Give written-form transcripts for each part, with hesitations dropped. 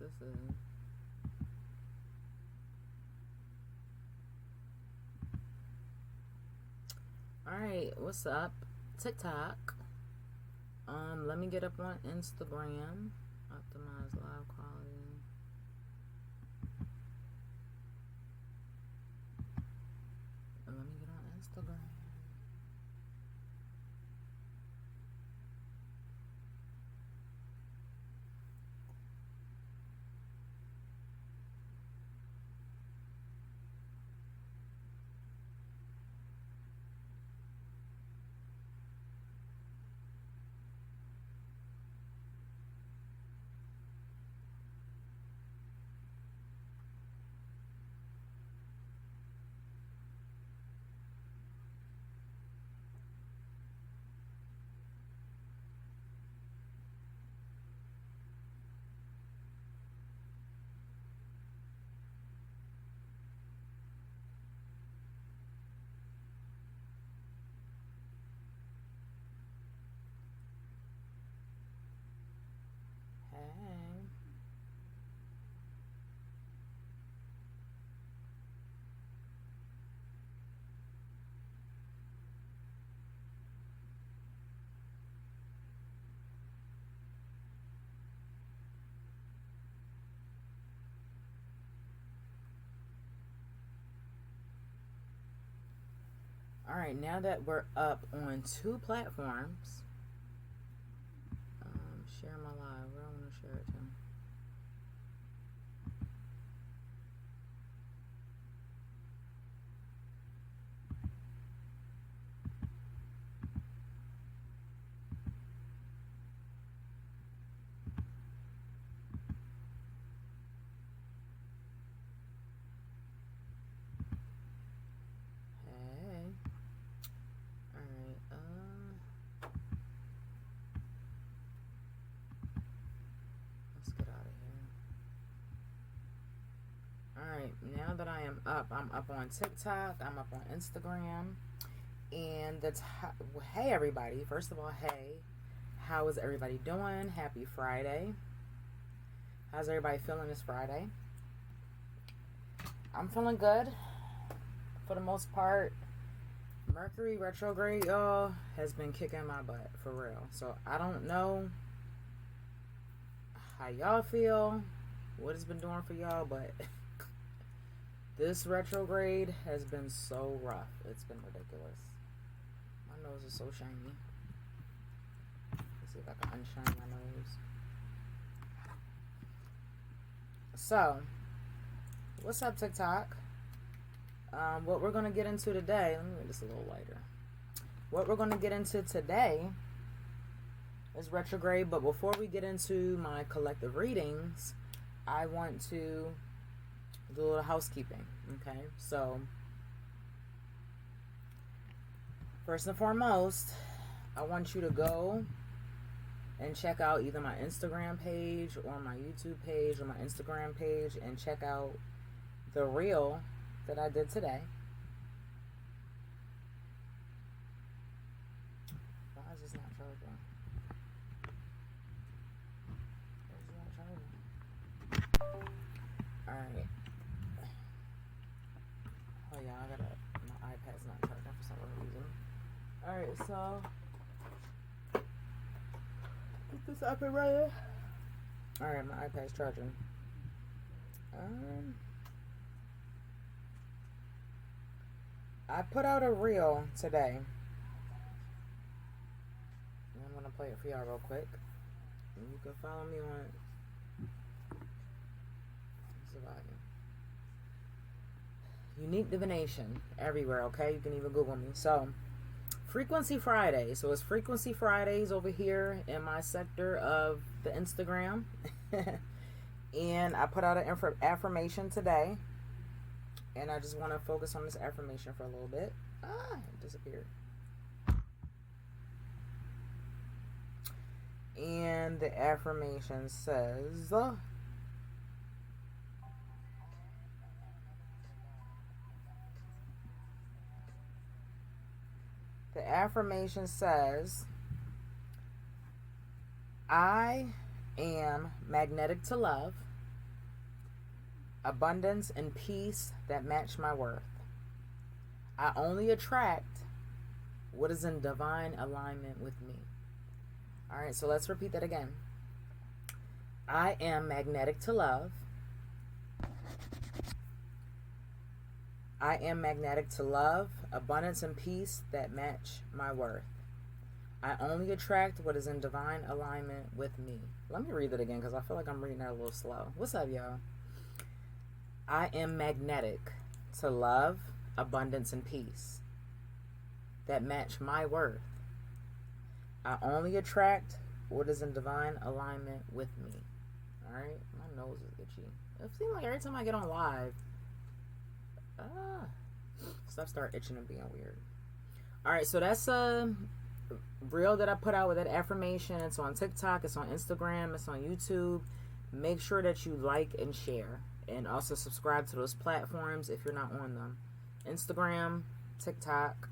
this is. Alright, what's up? TikTok. Let me get up on Instagram. Optimize live quality. And let me get on Instagram. Hey. Alright, now that we're up on 2 platforms, share my live. Where I want to share it to. Hey. Alright, let's get out of here. Alright, now that I am up, I'm up on TikTok, I'm up on Instagram, and hey everybody, first of all, hey, how is everybody doing? Happy Friday. How's everybody feeling this Friday? I'm feeling good, for the most part. Mercury retrograde, y'all, has been kicking my butt, for real. So I don't know how y'all feel, what it's been doing for y'all, but this retrograde has been so rough. It's been ridiculous. My nose is so shiny. Let's see if I can unshine my nose. So, what's up, TikTok? What we're going to get into today, let me make this a little lighter. What we're going to get into today is retrograde, but before we get into my collective readings, I want to do a little housekeeping, okay? So, first and foremost, I want you to go and check out either my Instagram page or my YouTube page or my Instagram page and check out the reel that I did today. Why is this not charging? Why is it not charging? Alright. Oh yeah, my iPad's not charging for some reason. Alright, so get this up and running. Alright, my iPad's charging. I put out a reel today. And I'm gonna play it for y'all real quick. And you can follow me on Surviving. Unique divination everywhere, okay? You can even Google me. So, Frequency Friday. So it's Frequency Fridays over here in my sector of the Instagram. And I put out an affirmation today. And I just want to focus on this affirmation for a little bit. It disappeared. And the affirmation says, the affirmation says, I am magnetic to love. abundance and peace that match my worth. I only attract what is in divine alignment with me. All right, so let's repeat that again. I am magnetic to love. I am magnetic to love, abundance, and peace that match my worth. I only attract what is in divine alignment with me. Let me read that again because I feel like I'm reading that a little slow. What's up, y'all? I am magnetic to love, abundance, and peace that match my worth. I only attract what is in divine alignment with me. All right? My nose is itchy. It seems like every time I get on live, stuff start itching and being weird. All right, so that's a reel that I put out with that affirmation. It's on TikTok, it's on Instagram, it's on YouTube. Make sure that you like and share, and also subscribe to those platforms if you're not on them. Instagram, TikTok,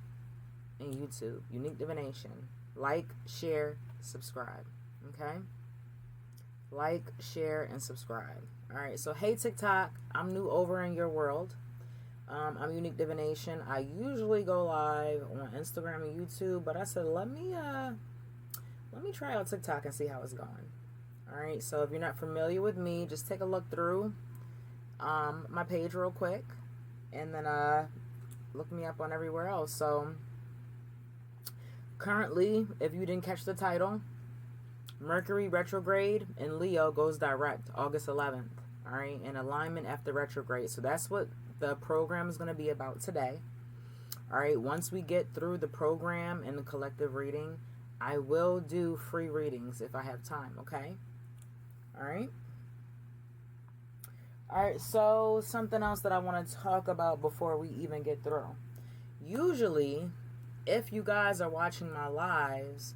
and YouTube. Unique Divination. Like, share, subscribe. Okay? Like, share, and subscribe. All right, so hey TikTok, I'm new over in your world. I'm Unique Divination. I usually go live on Instagram and YouTube, but I said let me try out TikTok and see how it's going. All right, so if you're not familiar with me, just take a look through my page real quick, and then look me up on everywhere else. So currently, if you didn't catch the title, Mercury retrograde in Leo goes direct August 11th. All right, in alignment after retrograde. So that's what the program is going to be about today. All right, once we get through the program and the collective reading, I will do free readings if I have time, okay? All right. All right, so something else that I want to talk about before we even get through. Usually, if you guys are watching my lives,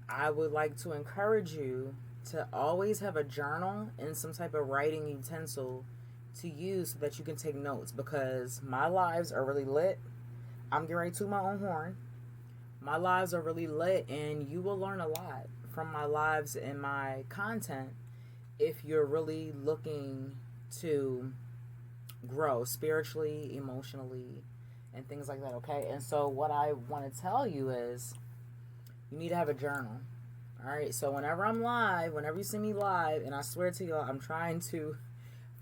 I would like to encourage you to always have a journal and some type of writing utensil to use so that you can take notes, because my lives are really lit. I'm getting ready to toot my own horn. My lives are really lit, and you will learn a lot from my lives and my content if you're really looking to grow spiritually, emotionally, and things like that, okay? And so what I want to tell you is you need to have a journal. All right, so whenever I'm live, whenever you see me live, and I swear to you, I'm trying to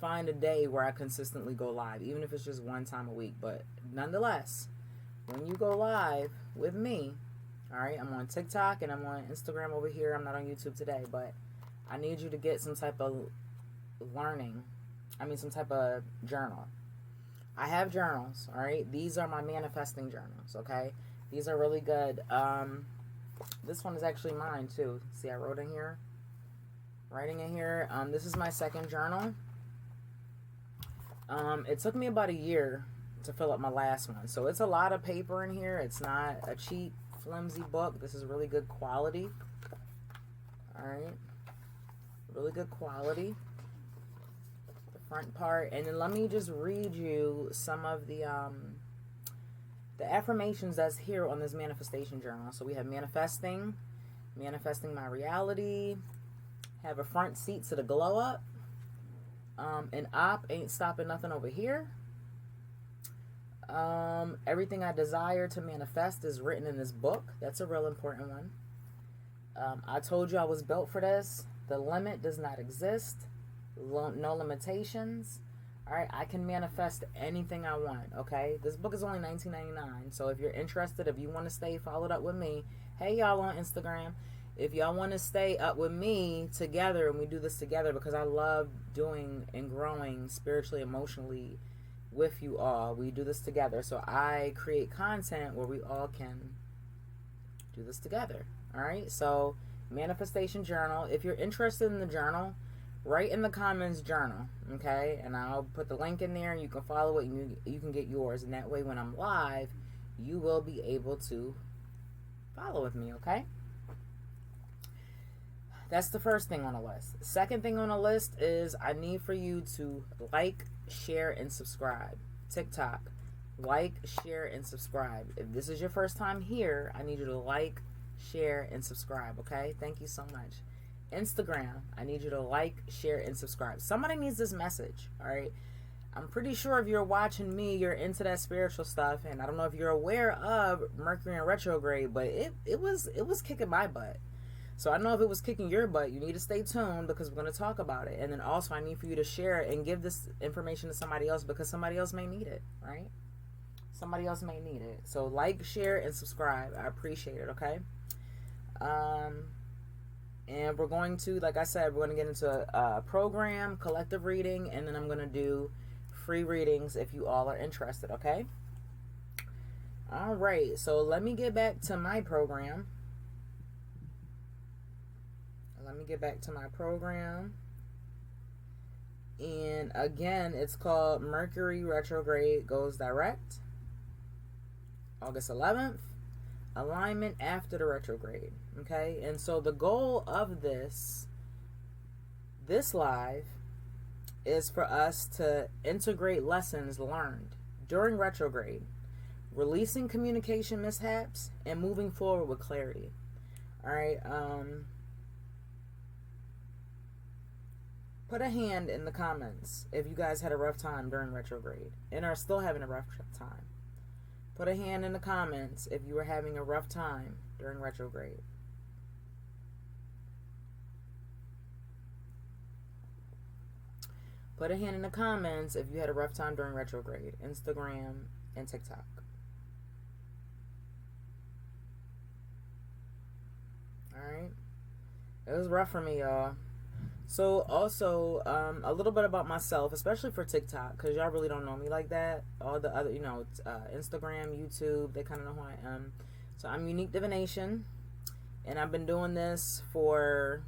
find a day where I consistently go live, even if it's just one time a week. But nonetheless, when you go live with me, all right, I'm on TikTok and I'm on Instagram over here. I'm not on YouTube today, but I need you to get some type of some type of journal. I have journals, all right? These are my manifesting journals, okay? These are really good. This one is actually mine too. See, I wrote in here. Writing in here. This is my second journal. It took me about a year to fill up my last one. So it's a lot of paper in here. It's not a cheap, flimsy book. This is really good quality. Alright. Really good quality. The front part. And then let me just read you some of the affirmations that's here on this manifestation journal. So we have manifesting my reality, have a front seat to the glow up. An op ain't stopping nothing over here. Everything I desire to manifest is written in this book. That's a real important one. I told you I was built for this. The limit does not exist. No limitations. All right, I can manifest anything I want, okay? This book is only $19.99. So if you're interested, if you want to stay followed up with me, hey, y'all on Instagram. If y'all want to stay up with me together and we do this together, because I love doing and growing spiritually, emotionally with you all. We do this together. So I create content where we all can do this together. All right. So manifestation journal. If you're interested in the journal, write in the comments journal. Okay. And I'll put the link in there and you can follow it and you can get yours. And that way when I'm live, you will be able to follow with me. Okay. That's the first thing on the list. Second thing on the list is I need for you to like, share, and subscribe. TikTok, like, share, and subscribe. If this is your first time here, I need you to like, share, and subscribe, okay? Thank you so much. Instagram, I need you to like, share, and subscribe. Somebody needs this message, all right? I'm pretty sure if you're watching me, you're into that spiritual stuff, and I don't know if you're aware of Mercury in retrograde, but it was kicking my butt. So I know if it was kicking your butt, you need to stay tuned because we're going to talk about it. And then also I need for you to share it and give this information to somebody else because somebody else may need it, right? Somebody else may need it. So like, share, and subscribe. I appreciate it, okay? And we're going to, like I said, we're going to get into a program, collective reading, and then I'm going to do free readings if you all are interested, okay? All right, so let me get back to my program. And again, it's called Mercury Retrograde Goes Direct, August 11th. Alignment after the retrograde, okay? And so the goal of this live is for us to integrate lessons learned during retrograde, releasing communication mishaps, and moving forward with clarity. All right. Put a hand in the comments if you guys had a rough time during retrograde and are still having a rough time. Put a hand in the comments if you were having a rough time during retrograde. Put a hand in the comments if you had a rough time during retrograde. Instagram and TikTok. Alright. It was rough for me, y'all. So also, a little bit about myself, especially for TikTok, because y'all really don't know me like that. All the other, Instagram, YouTube, they kind of know who I am. So I'm Unique Divination, and I've been doing this for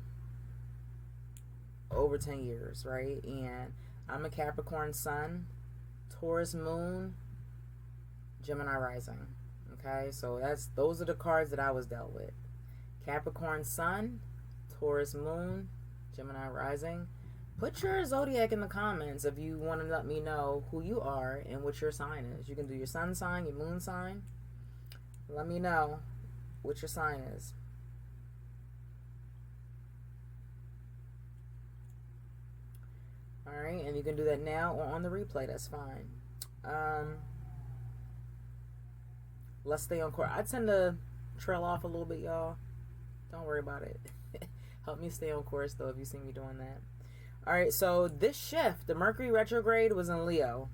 over 10 years, right? And I'm a Capricorn Sun, Taurus Moon, Gemini Rising. Okay, so those are the cards that I was dealt with. Capricorn Sun, Taurus Moon, Gemini Rising. Put your zodiac in the comments if you want to let me know who you are and what your sign is. You can do your sun sign, your moon sign. Let me know what your sign is. Alright, and you can do that now or on the replay. That's fine. Let's stay on course. I tend to trail off a little bit, y'all. Don't worry about it. Help me stay on course, though, if you see me doing that. All right, so this shift, the Mercury retrograde, was in Leo.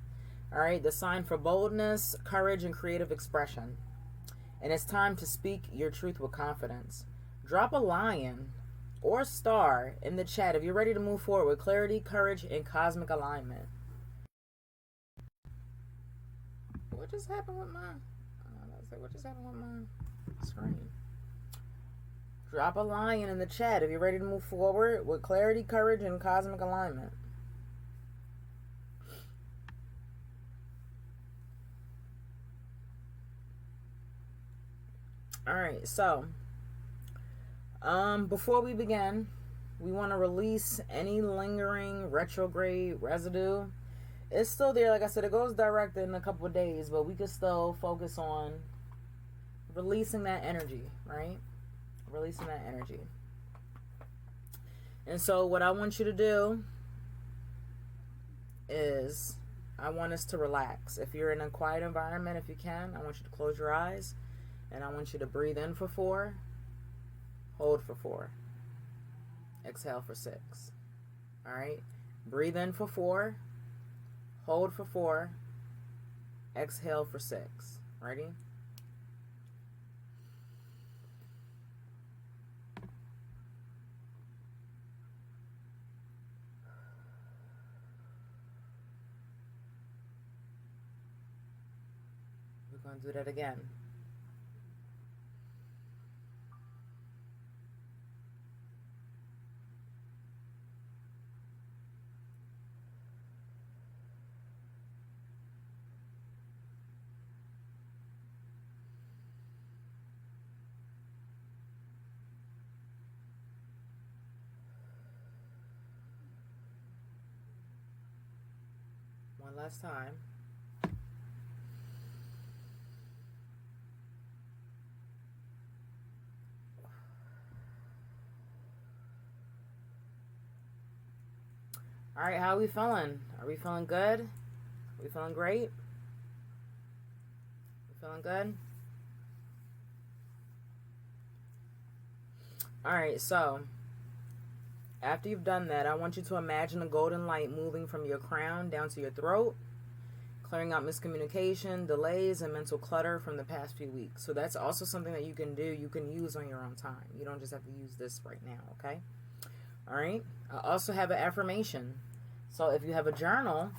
All right, the sign for boldness, courage, and creative expression. And it's time to speak your truth with confidence. Drop a lion or star in the chat if you're ready to move forward with clarity, courage, and cosmic alignment. What just happened with my... what just happened with my screen? Drop a lion in the chat if you're ready to move forward with clarity, courage, and cosmic alignment. Alright, so before we begin, we want to release any lingering retrograde residue. It's still there. Like I said, it goes direct in a couple of days, but we can still focus on releasing that energy, right? Releasing that energy. And so what I want you to do is I want us to relax. If you're in a quiet environment, if you can, I want you to close your eyes and I want you to breathe in for 4, hold for 4, exhale for 6. All right, breathe in for 4, hold for 4, exhale for 6. Ready? We're going to do that again. One last time. All right, how are we feeling? Are we feeling good? We feeling great? We feeling good? Alright, so after you've done that, I want you to imagine a golden light moving from your crown down to your throat, clearing out miscommunication, delays, and mental clutter from the past few weeks. So that's also something that you can do. You can use on your own time. You don't just have to use this right now, okay? All right. I also have an affirmation. So if you have a journal,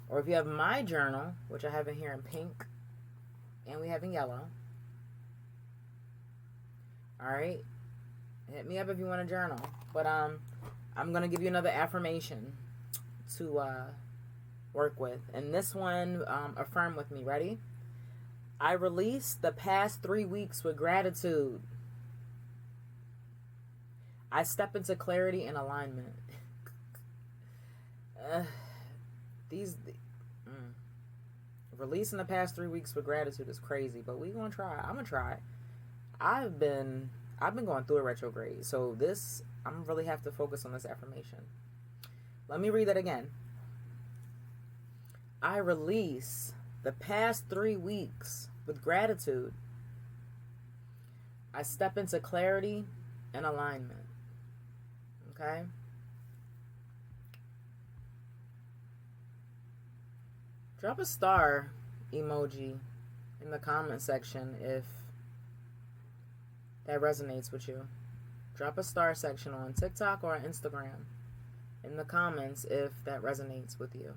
or if you have my journal, which I have in here in pink, and we have in yellow. All right. Hit me up if you want a journal. But I'm going to give you another affirmation to work with. And this one, affirm with me. Ready? I release the past 3 weeks with gratitude. I step into clarity and alignment. Releasing the past 3 weeks with gratitude is crazy, but we're gonna try. I'm gonna try. I've been going through a retrograde, so I'm really have to focus on this affirmation. Let me read that again. I release the past 3 weeks with gratitude. I step into clarity and alignment. Okay? Drop a star emoji in the comment section if that resonates with you. Drop a star section on TikTok or on Instagram in the comments if that resonates with you.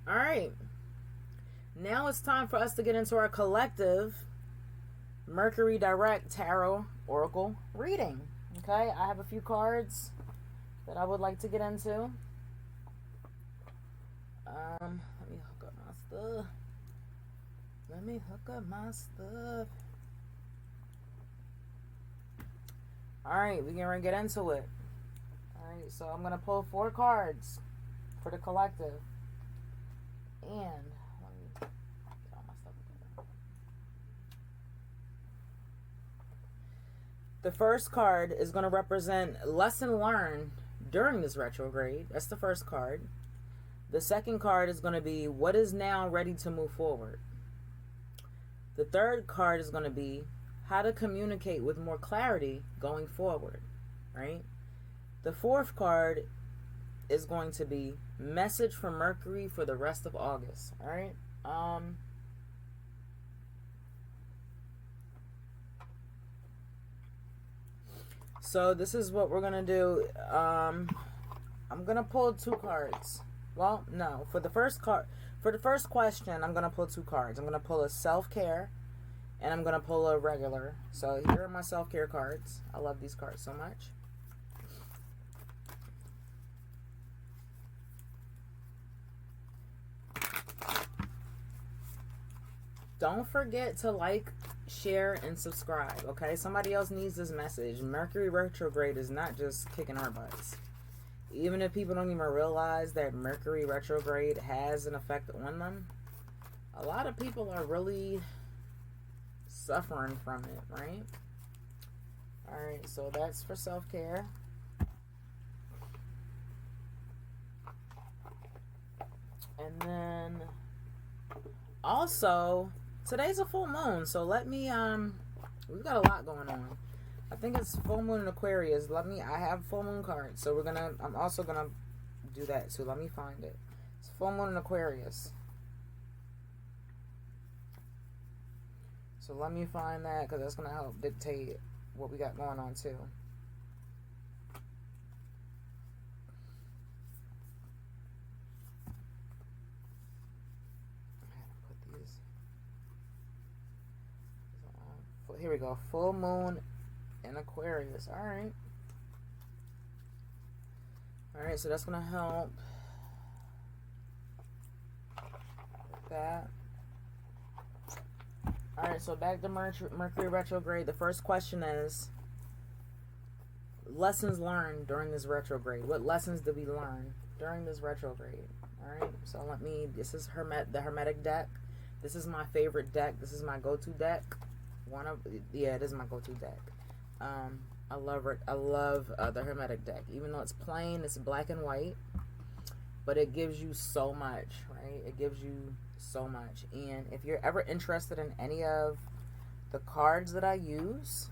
All right. Now it's time for us to get into our collective Mercury Direct Tarot Oracle reading. Okay, I have a few cards that I would like to get into. Let me hook up my stuff. Alright, we're gonna get into it. Alright, so I'm gonna pull 4 cards for the collective. And let me get all my stuff together. The first card is going to represent lesson learned during this retrograde. That's the first card. The second card is going to be what is now ready to move forward. The third card is going to be how to communicate with more clarity going forward, right? The fourth card is going to be message from Mercury for the rest of August. All right. So this is what we're gonna do. I'm gonna pull 2 cards. Well, no. For the first question, I'm gonna pull 2 cards. I'm gonna pull a self-care, and I'm gonna pull a regular. So here are my self-care cards. I love these cards so much. Don't forget to like, share, and subscribe, okay? Somebody else needs this message. Mercury retrograde is not just kicking our butts. Even if people don't even realize that Mercury retrograde has an effect on them, a lot of people are really suffering from it, right? Alright, so that's for self-care. And then also, today's a full moon, so let me, we've got a lot going on. I think it's full moon in Aquarius. I have full moon cards, so I'm also gonna do that too. Let me find it. It's full moon in Aquarius. So let me find that, because that's gonna help dictate what we got going on too. Here we go. Full moon in Aquarius. Alright. Alright, so that's going to help with that. Alright, so back to Mercury retrograde. The first question is lessons learned during this retrograde. What lessons did we learn during this retrograde? Alright, so this is the Hermetic deck. This is my favorite deck. This is my go-to deck. Yeah, it is my go-to deck. I love it. I love the Hermetic deck, even though it's plain, it's black and white, but it gives you so much, right? It gives you so much. And if you're ever interested in any of the cards that I use,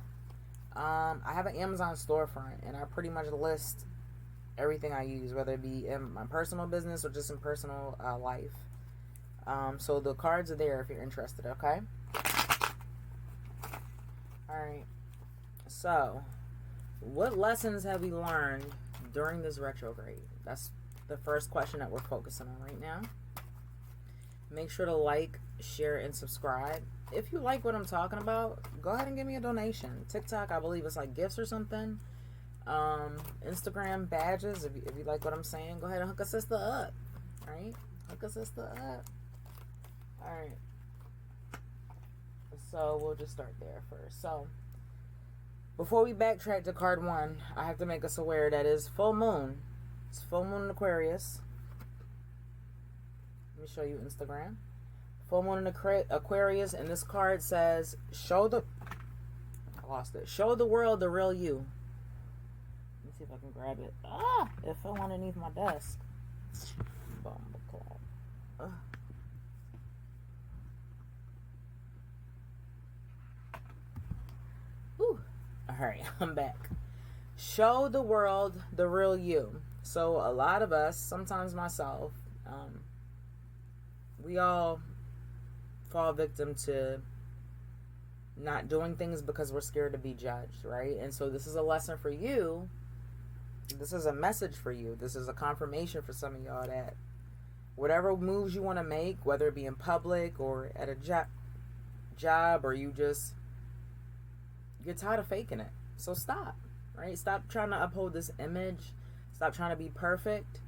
I have an Amazon storefront, and I pretty much list everything I use, whether it be in my personal business or just in personal life. So the cards are there if you're interested, okay? Alright. So, what lessons have we learned during this retrograde? That's the first question that we're focusing on right now. Make sure to like, share, and subscribe. If you like what I'm talking about, go ahead and give me a donation. TikTok, I believe it's like gifts or something. Instagram badges. If you like what I'm saying, go ahead and hook a sister up. Right? Hook a sister up. Alright. So we'll just start there first. So before we backtrack to card 1, I have to make us aware that it's full moon. It's full moon in Aquarius. Let me show you Instagram. Full moon in Aquarius, and this card says, show the world the real you. Let me see if I can grab it. It fell underneath my desk. Alright, I'm back. Show the world the real you. So a lot of us, sometimes myself, we all fall victim to not doing things because we're scared to be judged, right? And so this is a lesson for you. This is a message for you. This is a confirmation for some of y'all that whatever moves you want to make, whether it be in public or at a job, or you're tired of faking it. So stop, right? Stop trying to uphold this image. Stop trying to be perfect.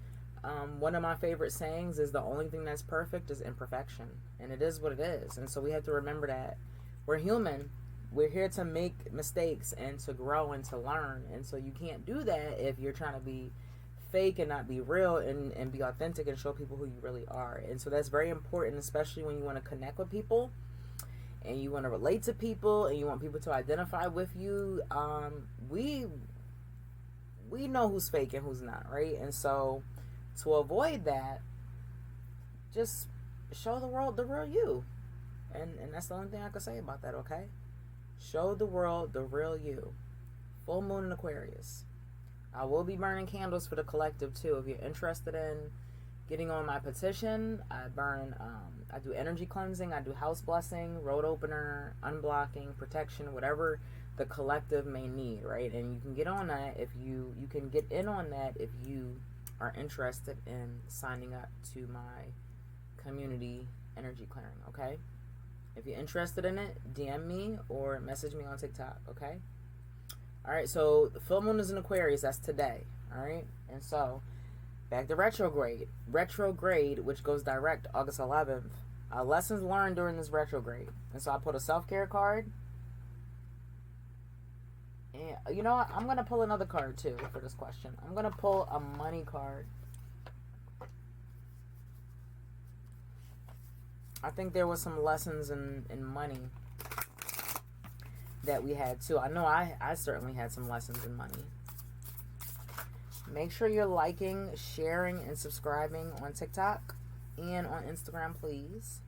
One of my favorite sayings is the only thing that's perfect is imperfection. And it is what it is. And so we have to remember that we're human. We're here to make mistakes and to grow and to learn. And so you can't do that if you're trying to be fake and not be real and be authentic and show people who you really are. And so that's very important, especially when you want to connect with people and you want to relate to people and you want people to identify with you. We know who's fake and who's not, right? And so to avoid that, just show the world the real you. And that's the only thing I can say about that, okay? Show the world the real you. Full moon in Aquarius. I will be burning candles for the collective too. If you're interested in getting on my petition, I do energy cleansing, I do house blessing, road opener, unblocking, protection, whatever the collective may need, right? And you can get on that if you can get in on that if you are interested in signing up to my community energy clearing, okay? If you're interested in it, DM me or message me on TikTok, okay? Alright, so the full moon is in Aquarius. That's today, alright? And so, back to retrograde. Retrograde, which goes direct August 11th. Lessons learned during this retrograde. And so I put a self-care card. And you know what? I'm going to pull another card too for this question. I'm going to pull a money card. I think there was some lessons in money that we had too. I know I certainly had some lessons in money. Make sure you're liking, sharing, and subscribing on TikTok and on Instagram, please.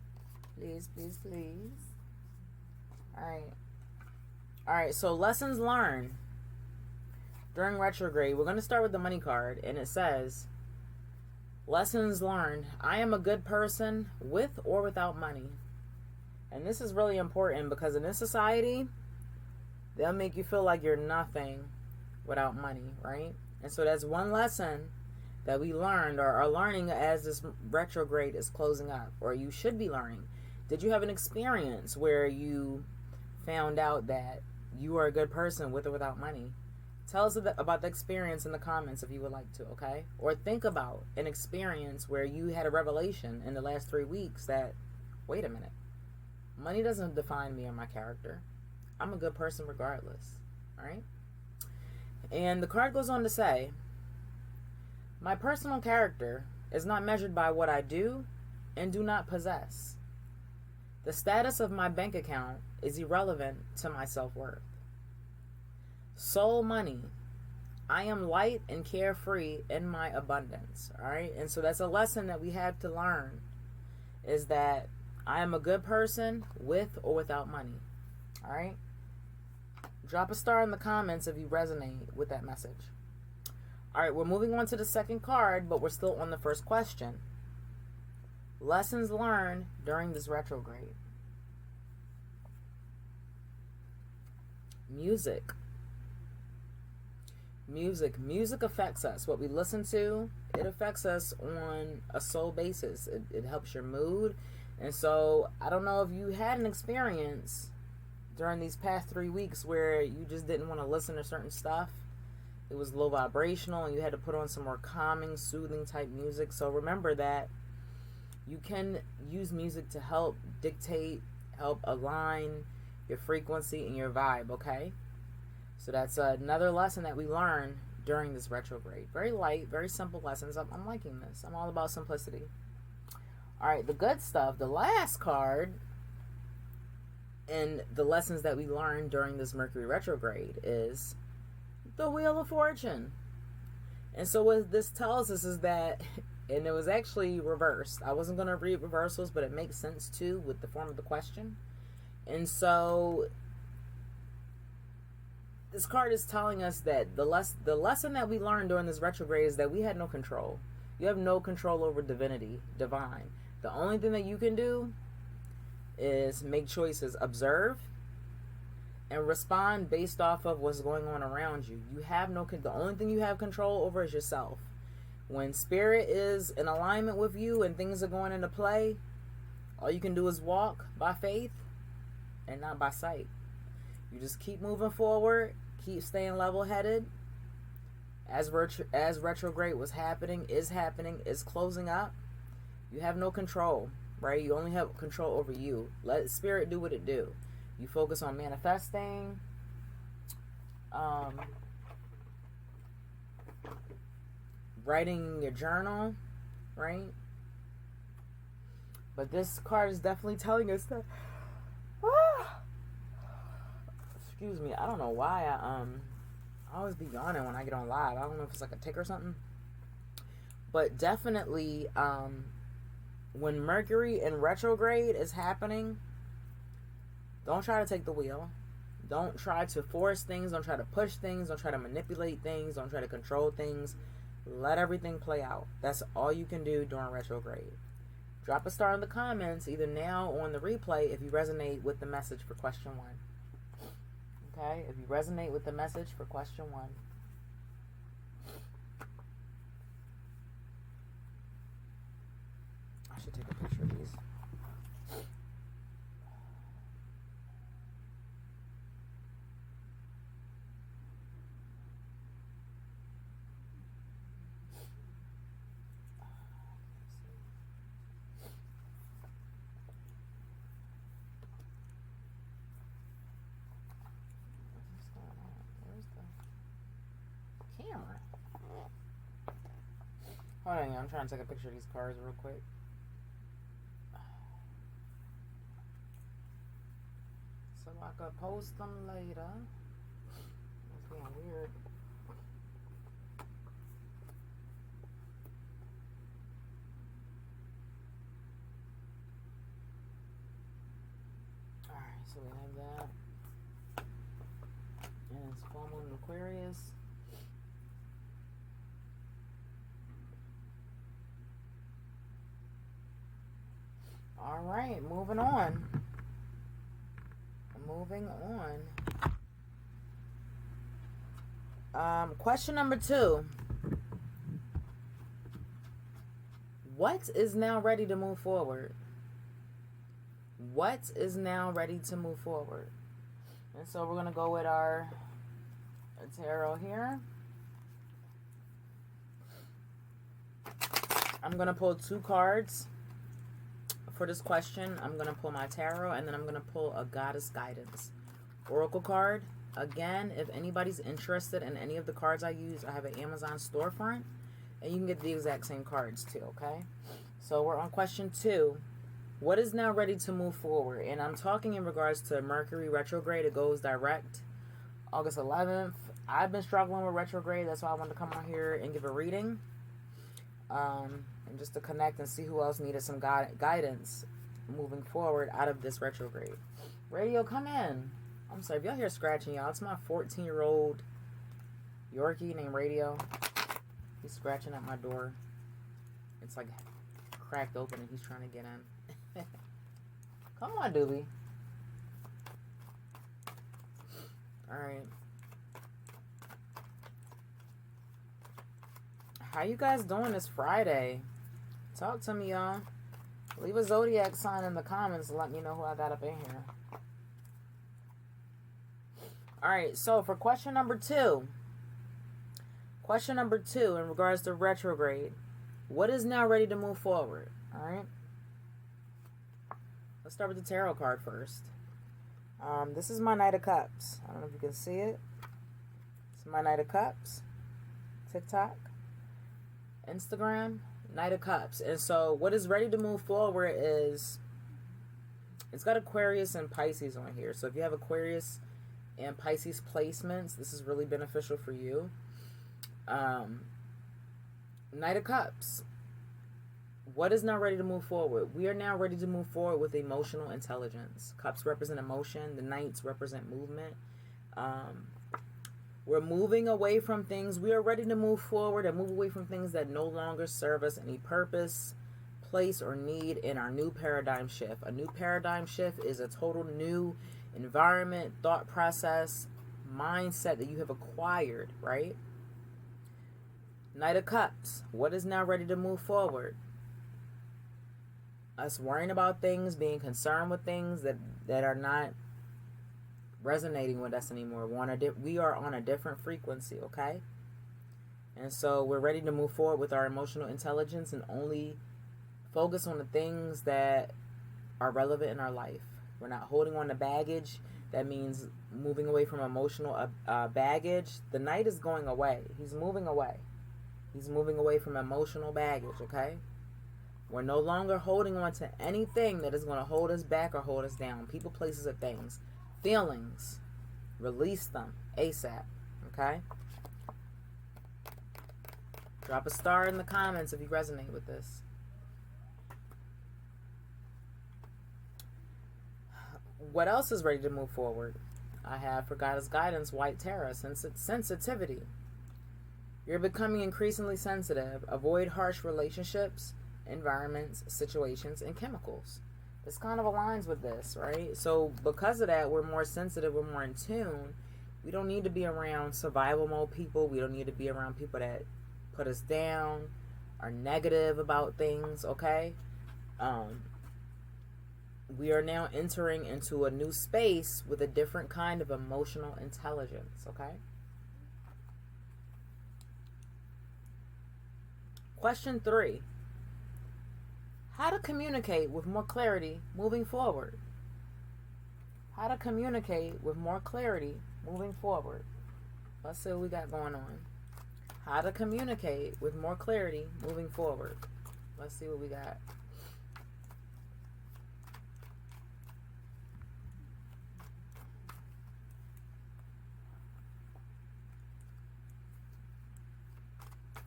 Please, please, please. Alright, so lessons learned during retrograde. We're going to start with the money card, and it says, lessons learned. I am a good person with or without money. And this is really important because in this society, they'll make you feel like you're nothing without money, right? And so that's one lesson that we learned or are learning as this retrograde is closing up, or you should be learning. Did you have an experience where you found out that you are a good person with or without money? Tell us about the experience in the comments if you would like to, okay? Or think about an experience where you had a revelation in the last 3 weeks that, wait a minute, money doesn't define me or my character. I'm a good person regardless, alright? And the card goes on to say, my personal character is not measured by what I do and do not possess. The status of my bank account is irrelevant to my self-worth. Soul money. I am light and carefree in my abundance. All right. And so that's a lesson that we have to learn, is that I am a good person with or without money. All right. Drop a star in the comments if you resonate with that message. All right. We're moving on to the second card, but we're still on the first question. Lessons learned during this retrograde. Music. Music affects us. What we listen to, it affects us on a soul basis. It helps your mood. And so I don't know if you had an experience during these past 3 weeks where you just didn't want to listen to certain stuff. It was low vibrational and you had to put on some more calming, soothing type music. So remember that you can use music to help dictate, help align your frequency and your vibe, okay? So that's another lesson that we learn during this retrograde. Very light, very simple lessons. I'm liking this. I'm all about simplicity. All right, the good stuff. The last card in the lessons that we learned during this Mercury retrograde is the Wheel of Fortune. And so what this tells us is that, and it was actually reversed. I wasn't going to read reversals, but it makes sense too with the form of the question. And so this card is telling us that the lesson that we learned during this retrograde is that we had no control. You have no control over divinity, divine. The only thing that you can do is make choices, observe, and respond based off of what's going on around you. You have no. The only thing you have control over is yourself. When spirit is in alignment with you and things are going into play, all you can do is walk by faith and not by sight. You just keep moving forward, keep staying level-headed. As retrograde was happening, is closing up, you have no control, right? You only have control over you. Let spirit do what it do. You focus on manifesting, writing your journal, right? But this card is definitely telling us that, excuse me, I don't know why I always be yawning when I get on live. I don't know if it's like a tick or something. But definitely, when Mercury in retrograde is happening, don't try to take the wheel. Don't try to force things. Don't try to push things. Don't try to manipulate things. Don't try to control things. Let everything play out. That's all you can do during retrograde. Drop a star in the comments, either now or on the replay, if you resonate with the message for question 1. Okay, if you resonate with the message for question 1. I should take a picture of these. Camera. Hold on, I'm trying to take a picture of these cards real quick. So I could post them later. It's being weird. Alright, so we have that. And it's full moon Aquarius. All right, moving on. Question number 2. What is now ready to move forward? What is now ready to move forward? And so we're going to go with our tarot here. I'm going to pull 2 cards for this question. I'm going to pull my tarot, and then I'm going to pull a goddess guidance oracle card. Again, if anybody's interested in any of the cards I use, I have an Amazon storefront, and you can get the exact same cards too, okay? So we're on question 2. What is now ready to move forward? And I'm talking in regards to Mercury retrograde. It goes direct August 11th. I've been struggling with retrograde. That's why I wanted to come on here and give a reading. And just to connect and see who else needed some guidance moving forward out of this retrograde. Radio, come in. I'm sorry if y'all hear scratching, y'all. It's my 14-year-old Yorkie named Radio. He's scratching at my door. It's like cracked open and he's trying to get in. Come on, Doobie. Alright. How you guys doing this Friday? Talk to me, y'all. Leave a zodiac sign in the comments and let me know who I got up in here. Alright, so for question number 2. Question number 2 in regards to retrograde. What is now ready to move forward? Alright. Let's start with the tarot card first. This is my Knight of Cups. I don't know if you can see it. It's my Knight of Cups. TikTok. Instagram. Knight of Cups. And so what is ready to move forward is, it's got Aquarius and Pisces on here. So if you have Aquarius and Pisces placements, this is really beneficial for you. Knight of Cups. What is now ready to move forward? We are now ready to move forward with emotional intelligence. Cups represent emotion. The Knights represent movement. We're moving away from things. We are ready to move forward and move away from things that no longer serve us any purpose, place, or need in our new paradigm shift. A new paradigm shift is a total new environment, thought process, mindset that you have acquired, right? Knight of Cups. What is now ready to move forward? Us worrying about things, being concerned with things that are not resonating with us anymore. We are on a different frequency, okay? And so we're ready to move forward with our emotional intelligence and only focus on the things that are relevant in our life. We're not holding on to baggage. That means moving away from emotional baggage. The Knight is going away. He's moving away. He's moving away from emotional baggage, okay? We're no longer holding on to anything that is going to hold us back or hold us down. People, places, or things. Feelings. Release them ASAP, okay? Drop a star in the comments if you resonate with this. What else is ready to move forward? I have, for God's guidance, White Tarot, sensitivity. You're becoming increasingly sensitive. Avoid harsh relationships, environments, situations, and chemicals. This kind of aligns with this, right? So because of that, we're more sensitive, we're more in tune. We don't need to be around survival mode people. We don't need to be around people that put us down, are negative about things, okay? We are now entering into a new space with a different kind of emotional intelligence, okay? Question 3. How to communicate with more clarity moving forward. How to communicate with more clarity moving forward. Let's see what we got going on. How to communicate with more clarity moving forward. Let's see what we got.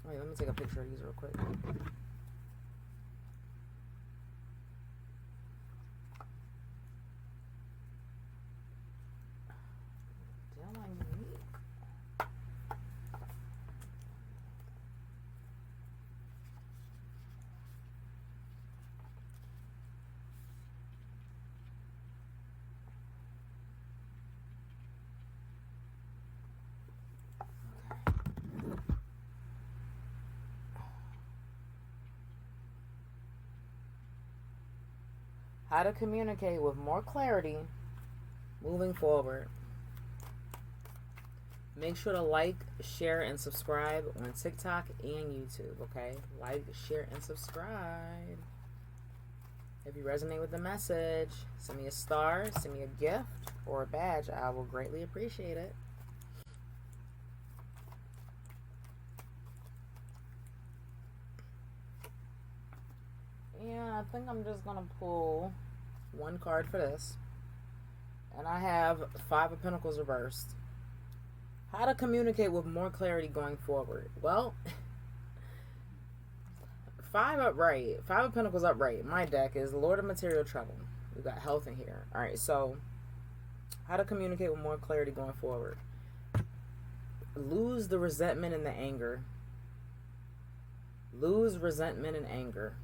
Wait, let me take a picture of these real quick. How to communicate with more clarity moving forward. Make sure to like, share, and subscribe on TikTok and YouTube, okay? Like, share, and subscribe. If you resonate with the message, send me a star, send me a gift, or a badge. I will greatly appreciate it. Yeah, I think I'm just going to pull one card for this. And I have Five of Pentacles reversed. How to communicate with more clarity going forward. Well, Five upright. Five of Pentacles upright. My deck is Lord of Material Trouble. We've got health in here. Alright, so how to communicate with more clarity going forward. Lose the resentment and the anger. Lose resentment and anger.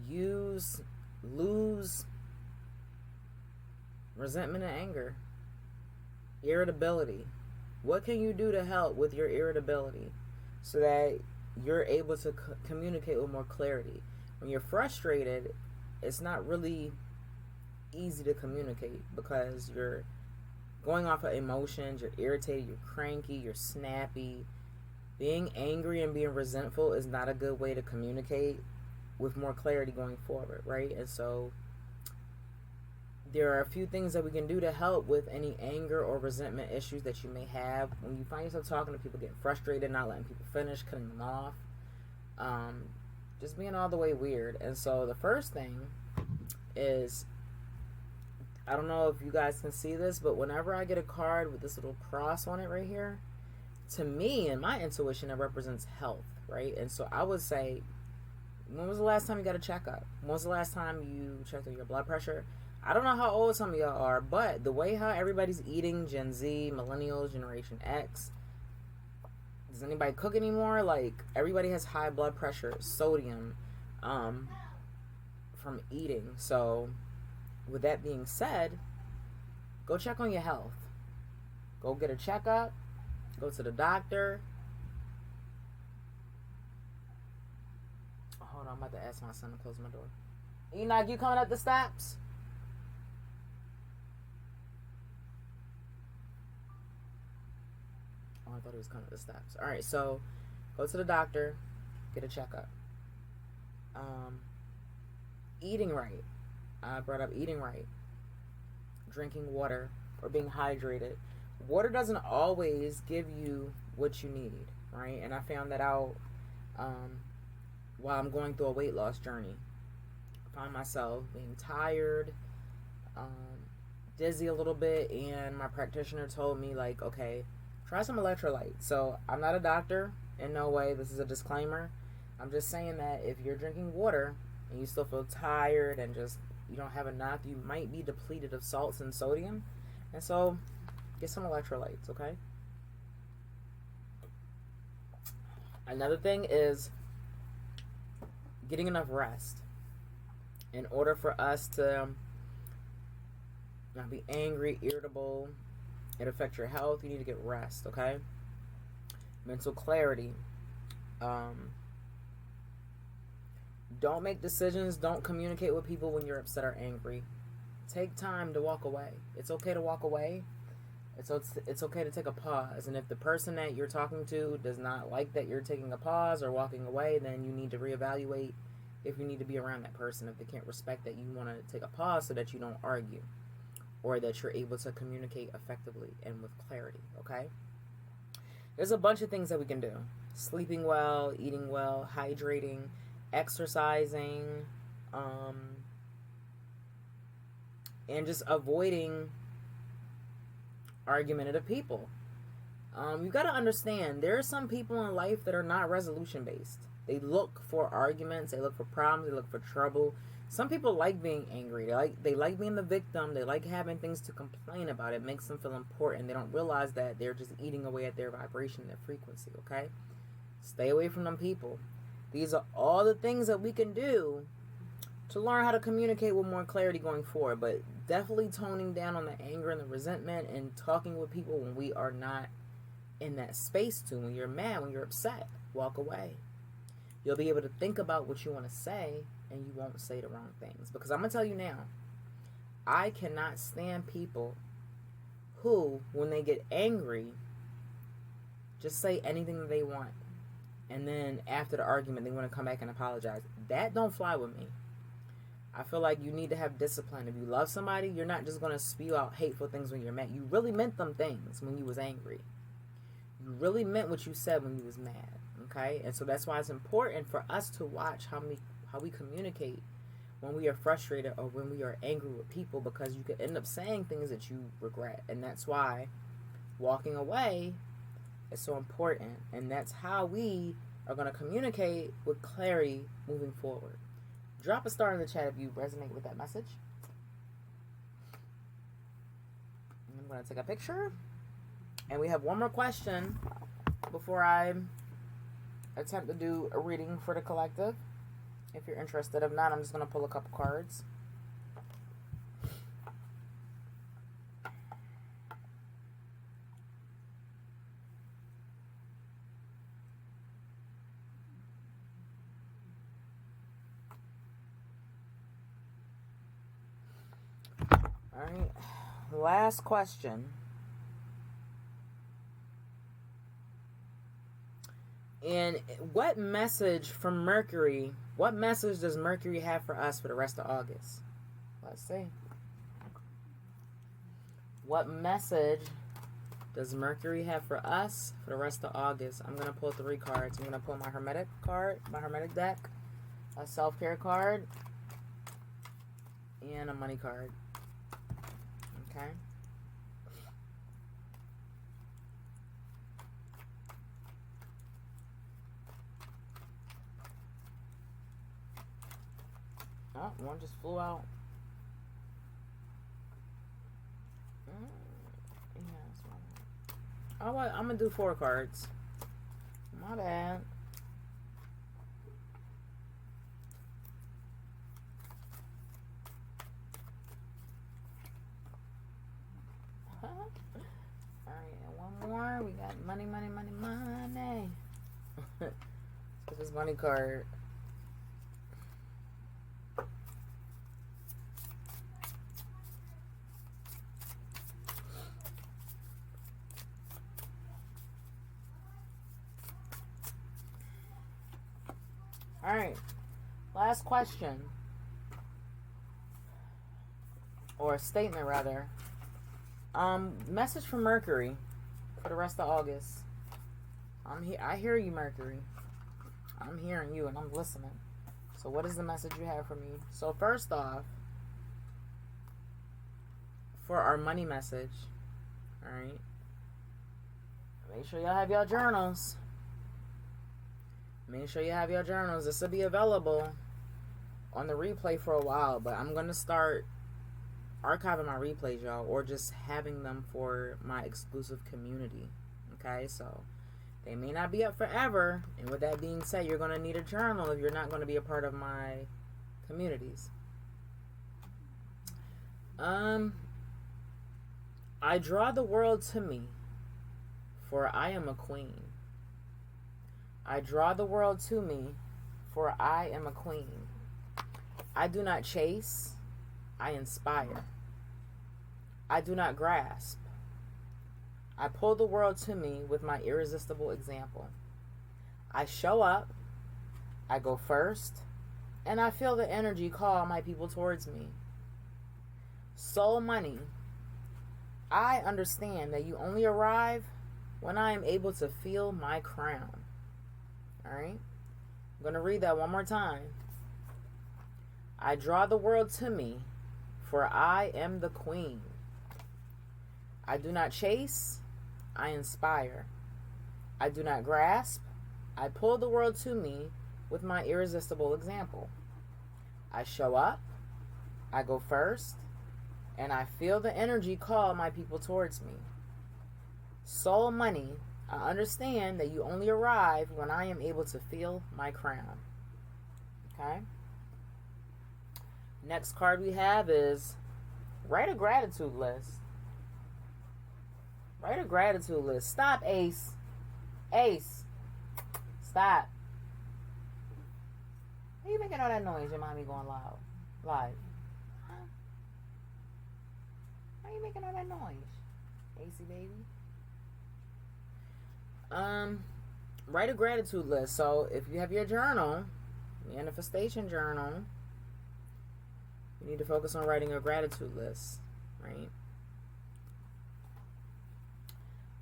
Lose resentment and anger. Irritability. What can you do to help with your irritability so that you're able to communicate with more clarity? When you're frustrated, it's not really easy to communicate because you're going off of emotions, you're irritated, you're cranky, you're snappy. Being angry and being resentful is not a good way to communicate with more clarity going forward, right? And so there are a few things that we can do to help with any anger or resentment issues that you may have. When you find yourself talking to people, getting frustrated, not letting people finish, cutting them off, just being all the way weird. And so the first thing is, I don't know if you guys can see this, but whenever I get a card with this little cross on it right here, to me, in my intuition, it represents health, right? And so I would say, when was the last time you got a checkup? When was the last time you checked on your blood pressure? I don't know how old some of y'all are, but the way how everybody's eating, Gen Z, Millennials, Generation X, does anybody cook anymore? Like, everybody has high blood pressure, sodium, from eating. So, with that being said, go check on your health. Go get a checkup. Go to the doctor. Oh, hold on, I'm about to ask my son to close my door. Enoch, you coming up the steps? Oh, I thought he was coming up the steps. Alright, so go to the doctor. Get a checkup. Eating right. I brought up eating right. Drinking water or being hydrated. Water doesn't always give you what you need, right? And I found that out while I'm going through a weight loss journey. I find myself being tired, dizzy a little bit, and my practitioner told me, like, okay, try some electrolytes. So I'm not a doctor, in no way. This is a disclaimer. I'm just saying that if you're drinking water and you still feel tired and just you don't have enough, you might be depleted of salts and sodium. And so get some electrolytes, okay? Another thing is getting enough rest. In order for us to not be angry, irritable, it affects your health, you need to get rest, okay? Mental clarity. Don't make decisions. Don't communicate with people when you're upset or angry. Take time to walk away. It's okay to walk away. It's okay to take a pause. And if the person that you're talking to does not like that you're taking a pause or walking away, then you need to reevaluate if you need to be around that person. If they can't respect that you want to take a pause so that you don't argue or that you're able to communicate effectively and with clarity, okay? There's a bunch of things that we can do. Sleeping well, eating well, hydrating, exercising, and just avoiding argumentative people. You got to understand, there are some people in life that are not resolution based. They look for arguments, they look for problems, they look for trouble. Some people like being angry. They like being the victim. They like having things to complain about. It makes them feel important. They don't realize that they're just eating away at their vibration, their frequency, okay? Stay away from them people. These are all the things that we can do to learn how to communicate with more clarity going forward. But definitely toning down on the anger and the resentment and talking with people when we are not in that space to. When you're mad, when you're upset, walk away. You'll be able to think about what you want to say and you won't say the wrong things. Because I'm going to tell you now, I cannot stand people who, when they get angry, just say anything that they want. And then after the argument, they want to come back and apologize. That don't fly with me. I feel like you need to have discipline. If you love somebody, you're not just going to spew out hateful things when you're mad. You really meant them things when you was angry. You really meant what you said when you was mad. Okay? And so that's why it's important for us to watch how we communicate when we are frustrated or when we are angry with people, because you could end up saying things that you regret. And that's why walking away is so important. And that's how we are going to communicate with clarity moving forward. Drop a star in the chat if you resonate with that message. And I'm going to take a picture. And we have one more question before I attempt to do a reading for the collective. If you're interested. If not, I'm just going to pull a couple cards. All right. Last question. And what message from Mercury, what message does Mercury have for us for the rest of August? Let's see. What message does Mercury have for us for the rest of August? I'm going to pull 3 cards. I'm going to pull my Hermetic card, my Hermetic deck, a self-care card, and a money card. Okay. Oh, one just flew out. Yeah, that's my bad. Oh, I'm going to do 4 cards. My bad. Alright, and one more. We got money, money, money, money. Let's get this money card. Alright, last question, or statement rather. Message from Mercury for the rest of August. I hear you, Mercury. I'm hearing you and I'm listening. So what is the message you have for me? So first off, for our money message, alright, make sure y'all have your journals. Make sure you have your journals. This will be available on the replay for a while, but I'm going to start archiving my replays, y'all, or just having them for my exclusive community. Okay, so they may not be up forever. And with that being said, you're going to need a journal if you're not going to be a part of my communities. I draw the world to me, for I am a queen. I draw the world to me, for I am a queen. I do not chase, I inspire. I do not grasp. I pull the world to me with my irresistible example. I show up, I go first, and I feel the energy call my people towards me. Soul money. I understand that you only arrive when I am able to feel my crown. Alright? I'm going to read that one more time. I draw the world to me, for I am the queen. I do not chase, I inspire. I do not grasp, I pull the world to me with my irresistible example. I show up, I go first, and I feel the energy call my people towards me. Soul money. I understand that you only arrive when I am able to feel my crown. Okay? Next card we have is write a gratitude list. Write a gratitude list. Stop, Ace. Ace. Stop. Why are you making all that noise? Your mommy going loud. Live. Huh? Why are you making all that noise? Acey baby. Write a gratitude list. So if you have your journal, manifestation journal, you need to focus on writing a gratitude list, right?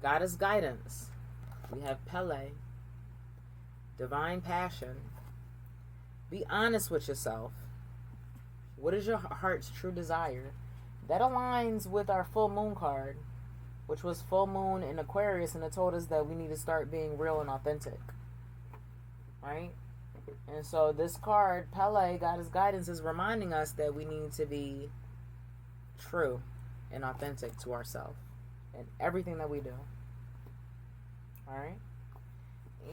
Goddess guidance. We have Pele, divine passion, Be honest with yourself. What is your heart's true desire? That aligns with our full moon card, which was full moon in Aquarius, and it told us that we need to start being real and authentic. Right? And so this card, Pele, Goddess Guidance, is reminding us that we need to be true and authentic to ourselves in everything that we do. Alright?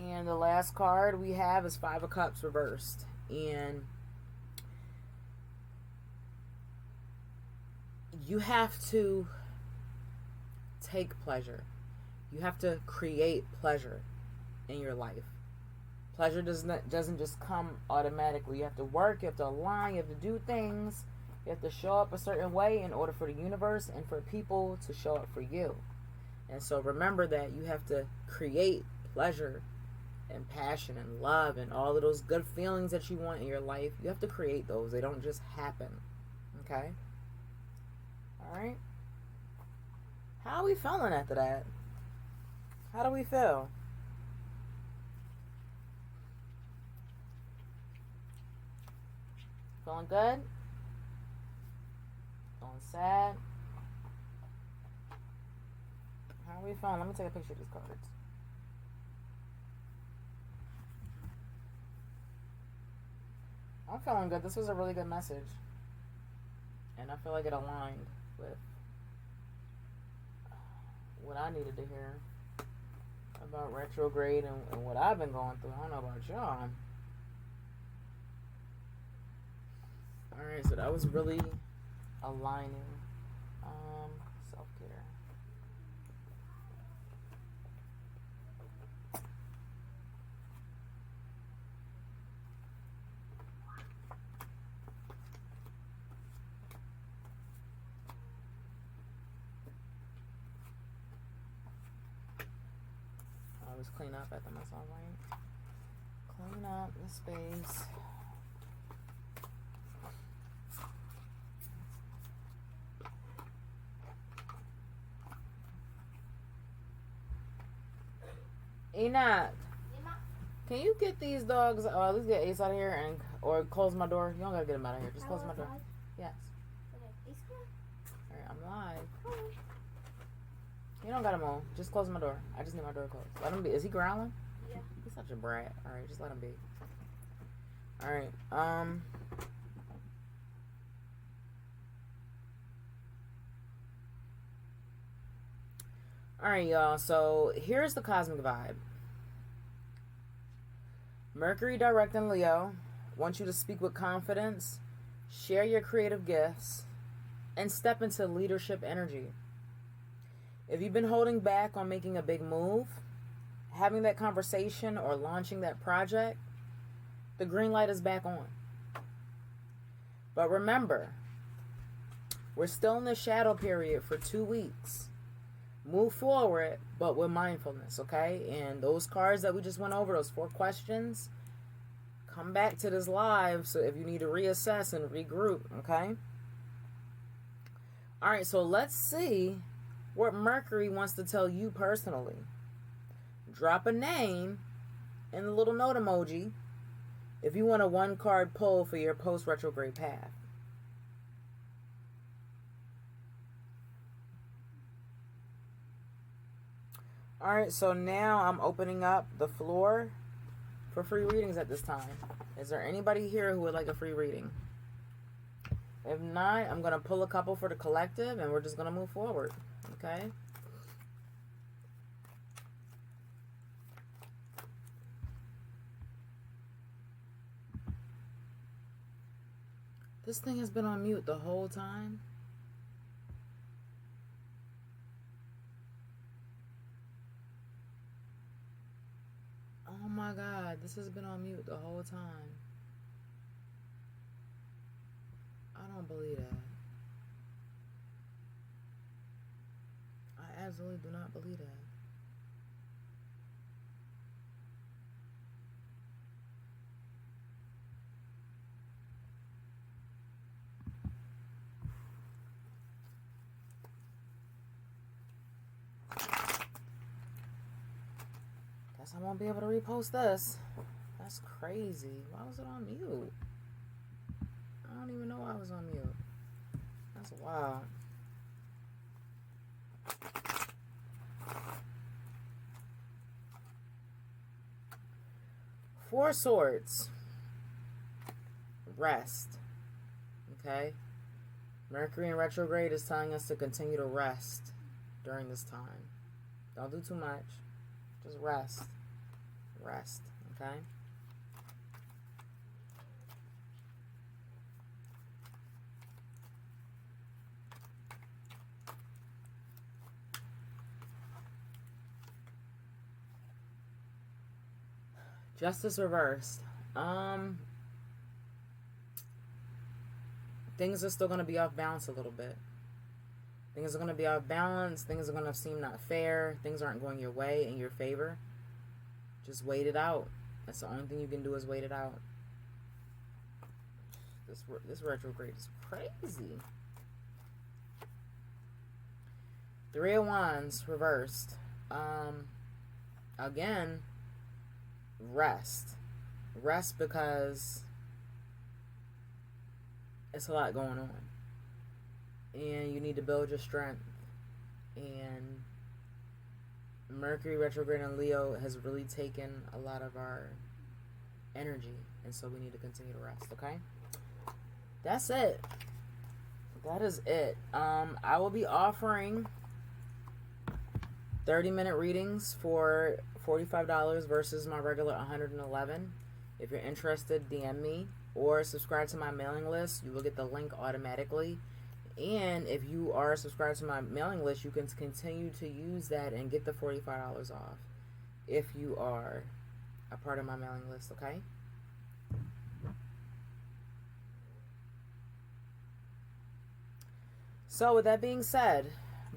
And the last card we have is Five of Cups reversed. And you have to take pleasure. You have to create pleasure in your life. Pleasure doesn't just come automatically. You have to work, you have to align, you have to do things. You have to show up a certain way in order for the universe and for people to show up for you. And so remember that you have to create pleasure and passion and love and all of those good feelings that you want in your life. You have to create those. They don't just happen. Okay? Alright? How are we feeling after that? How do we feel? Feeling good? Feeling sad? How are we feeling? Let me take a picture of these cards. I'm feeling good. This was a really good message. And I feel like it aligned with what I needed to hear about retrograde and what I've been going through. I don't know about y'all. Alright, so that was really aligning. Self-care. I always clean up after myself, right? Clean up the space. Enoch, can you get these dogs, or at least get Ace out of here, and or close my door? You don't gotta get him out of here. Just close my door. Yes. Okay. Alright, I'm live. You don't gotta move. Just close my door. I just need my door closed. Let him be. Is he growling? Yeah. He's such a brat. Alright, just let him be. Alright. Alright, y'all. So here's the cosmic vibe. Mercury direct in Leo wants you to speak with confidence, share your creative gifts, and step into leadership energy. If you've been holding back on making a big move, having that conversation, or launching that project, the green light is back on. But remember, we're still in the shadow period for 2 weeks. Move forward, but with mindfulness, okay? And those cards that we just went over, those 4 questions, come back to this live so if you need to reassess and regroup, okay? All right, so let's see what Mercury wants to tell you personally. Drop a name and the little note emoji if you want a 1-card pull for your post-retrograde path. Alright, so now I'm opening up the floor for free readings at this time. Is there anybody here who would like a free reading? If not, I'm going to pull a couple for the collective and we're just going to move forward. Okay? This thing has been on mute the whole time. Oh my God, this has been on mute the whole time. I don't believe that. I absolutely do not believe that. I won't be able to repost this. That's crazy. Why was it on mute? I don't even know why I was on mute. That's wild. Four Swords. Rest. Okay? Mercury in retrograde is telling us to continue to rest during this time. Don't do too much. Just rest. Rest. Okay? Justice reversed. Things are still going to be off balance a little bit. Things are going to be off balance. Things are going to seem not fair. Things aren't going your way, in your favor. Just wait it out. That's the only thing you can do is wait it out. This retrograde is crazy. Three of Wands reversed. Again, rest. Rest because it's a lot going on. And you need to build your strength. And Mercury retrograde in Leo has really taken a lot of our energy. And so we need to continue to rest, okay? That's it. That is it. I will be offering 30-minute readings for $45 versus my regular $111. If you're interested, DM me or subscribe to my mailing list. You will get the link automatically. And if you are subscribed to my mailing list, you can continue to use that and get the $45 off if you are a part of my mailing list, okay? So with that being said,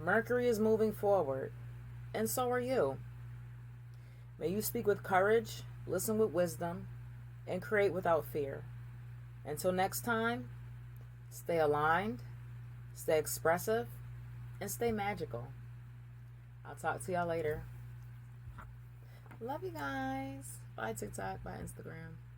Mercury is moving forward, and so are you. May you speak with courage, listen with wisdom, and create without fear. Until next time, stay aligned, stay expressive, and stay magical. I'll talk to y'all later. Love you guys. Bye TikTok, bye Instagram.